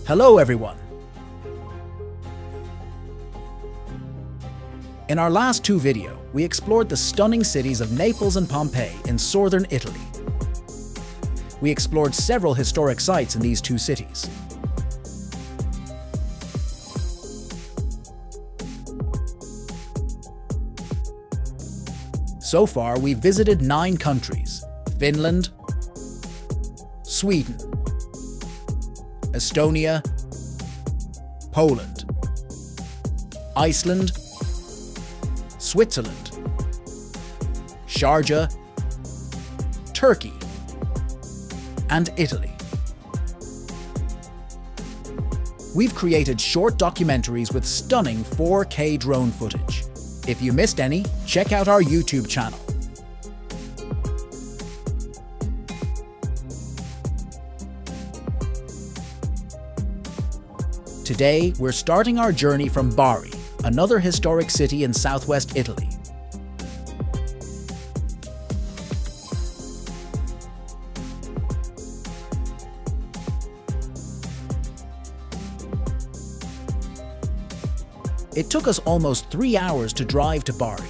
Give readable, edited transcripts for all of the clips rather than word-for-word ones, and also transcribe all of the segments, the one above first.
Hello everyone! In our last two videos, we explored the stunning cities of Naples and Pompeii in southern Italy. We explored several historic sites in these two cities. So far, we've visited 9 countries: Finland, Sweden, Estonia, Poland, Iceland, Switzerland, Sharjah, Turkey, and Italy. We've created short documentaries with stunning 4K drone footage. If you missed any, check out our YouTube channel. Today, we're starting our journey from Bari, another historic city in southwest Italy. It took us almost 3 hours to drive to Bari.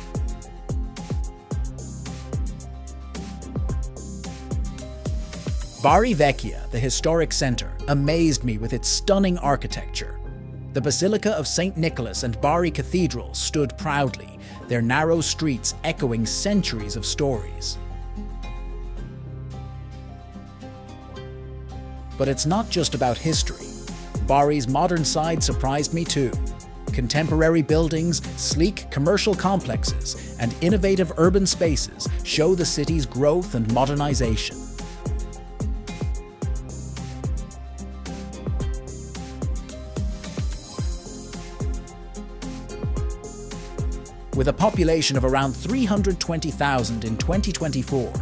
Bari Vecchia, the historic centre, amazed me with its stunning architecture. The Basilica of St. Nicholas and Bari Cathedral stood proudly, their narrow streets echoing centuries of stories. But it's not just about history. Bari's modern side surprised me too. Contemporary buildings, sleek commercial complexes, and innovative urban spaces show the city's growth and modernization. With a population of around 320,000 in 2024,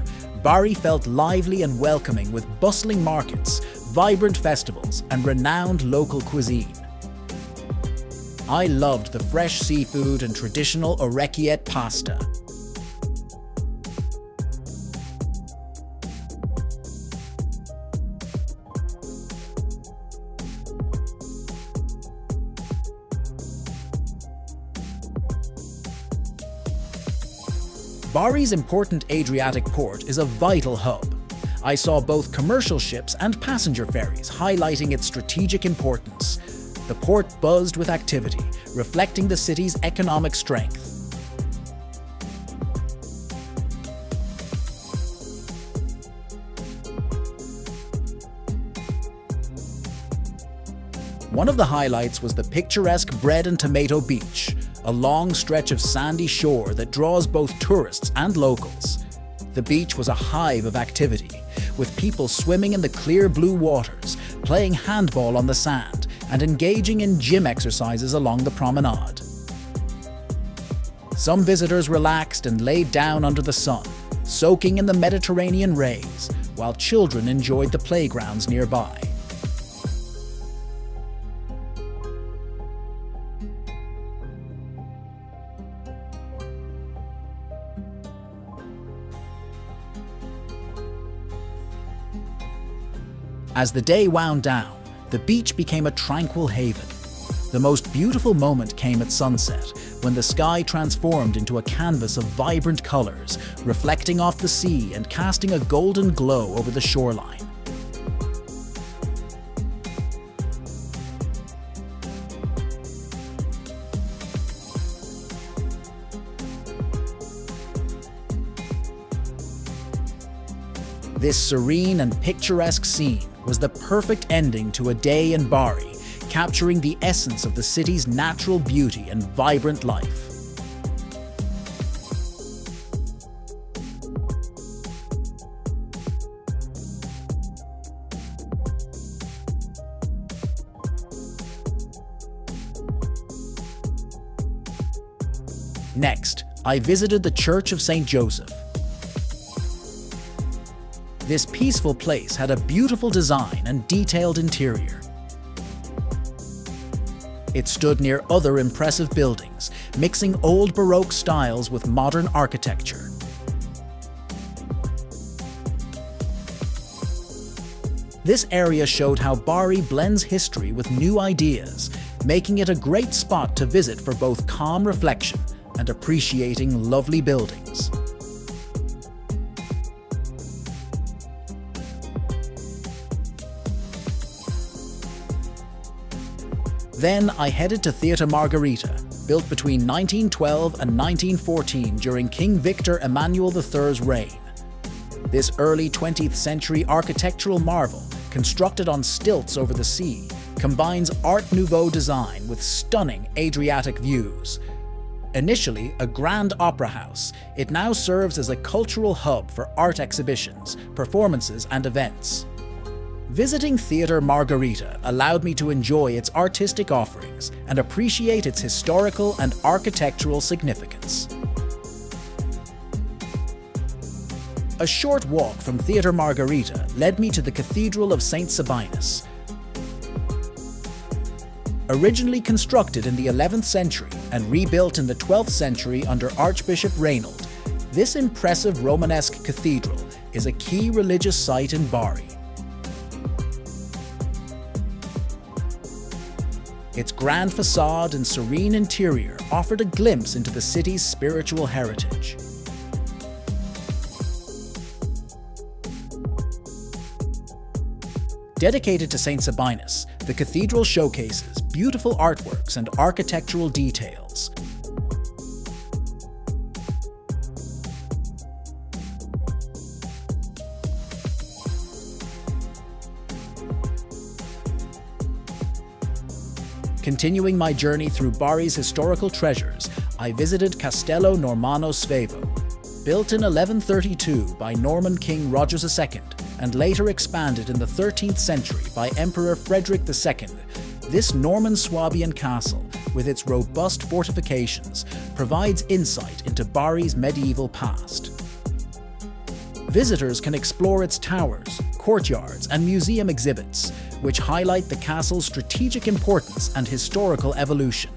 Bari felt lively and welcoming with bustling markets, vibrant festivals, and renowned local cuisine. I loved the fresh seafood and traditional orecchiette pasta. Bari's important Adriatic port is a vital hub. I saw both commercial ships and passenger ferries, highlighting its strategic importance. The port buzzed with activity, reflecting the city's economic strength. One of the highlights was the picturesque Bread and Tomato Beach, a long stretch of sandy shore that draws both tourists and locals. The beach was a hive of activity, with people swimming in the clear blue waters, playing handball on the sand, and engaging in gym exercises along the promenade. Some visitors relaxed and laid down under the sun, soaking in the Mediterranean rays, while children enjoyed the playgrounds nearby. As the day wound down, the beach became a tranquil haven. The most beautiful moment came at sunset, when the sky transformed into a canvas of vibrant colors, reflecting off the sea and casting a golden glow over the shoreline. This serene and picturesque scene was the perfect ending to a day in Bari, capturing the essence of the city's natural beauty and vibrant life. Next, I visited the Church of St. Joseph. This peaceful place had a beautiful design and detailed interior. It stood near other impressive buildings, mixing old Baroque styles with modern architecture. This area showed how Bari blends history with new ideas, making it a great spot to visit for both calm reflection and appreciating lovely buildings. Then I headed to Theatre Margherita, built between 1912 and 1914 during King Victor Emmanuel III's reign. This early 20th century architectural marvel, constructed on stilts over the sea, combines Art Nouveau design with stunning Adriatic views. Initially a grand opera house, it now serves as a cultural hub for art exhibitions, performances and events. Visiting Theatre Margherita allowed me to enjoy its artistic offerings and appreciate its historical and architectural significance. A short walk from Theatre Margherita led me to the Cathedral of St. Sabinus. Originally constructed in the 11th century and rebuilt in the 12th century under Archbishop Reinald, this impressive Romanesque cathedral is a key religious site in Bari. Its grand facade and serene interior offered a glimpse into the city's spiritual heritage. Dedicated to St. Sabinus, the cathedral showcases beautiful artworks and architectural details. Continuing my journey through Bari's historical treasures, I visited Castello Normanno Svevo. Built in 1132 by Norman King Roger II and later expanded in the 13th century by Emperor Frederick II, this Norman Swabian castle, with its robust fortifications, provides insight into Bari's medieval past. Visitors can explore its towers, courtyards and museum exhibits, which highlight the castle's strategic importance and historical evolution.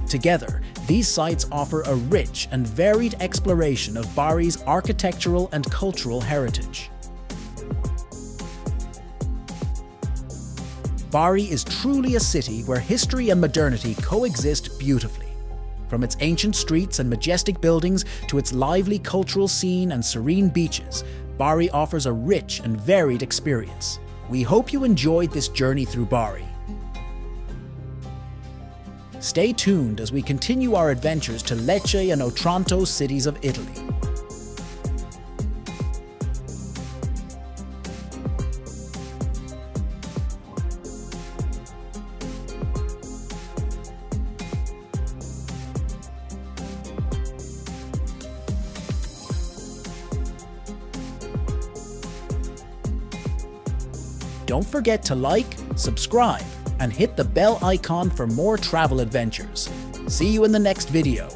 Together, these sites offer a rich and varied exploration of Bari's architectural and cultural heritage. Bari is truly a city where history and modernity coexist beautifully. From its ancient streets and majestic buildings to its lively cultural scene and serene beaches, Bari offers a rich and varied experience. We hope you enjoyed this journey through Bari. Stay tuned as we continue our adventures to Lecce and Otranto cities of Italy. Don't forget to like, subscribe, and hit the bell icon for more travel adventures. See you in the next video.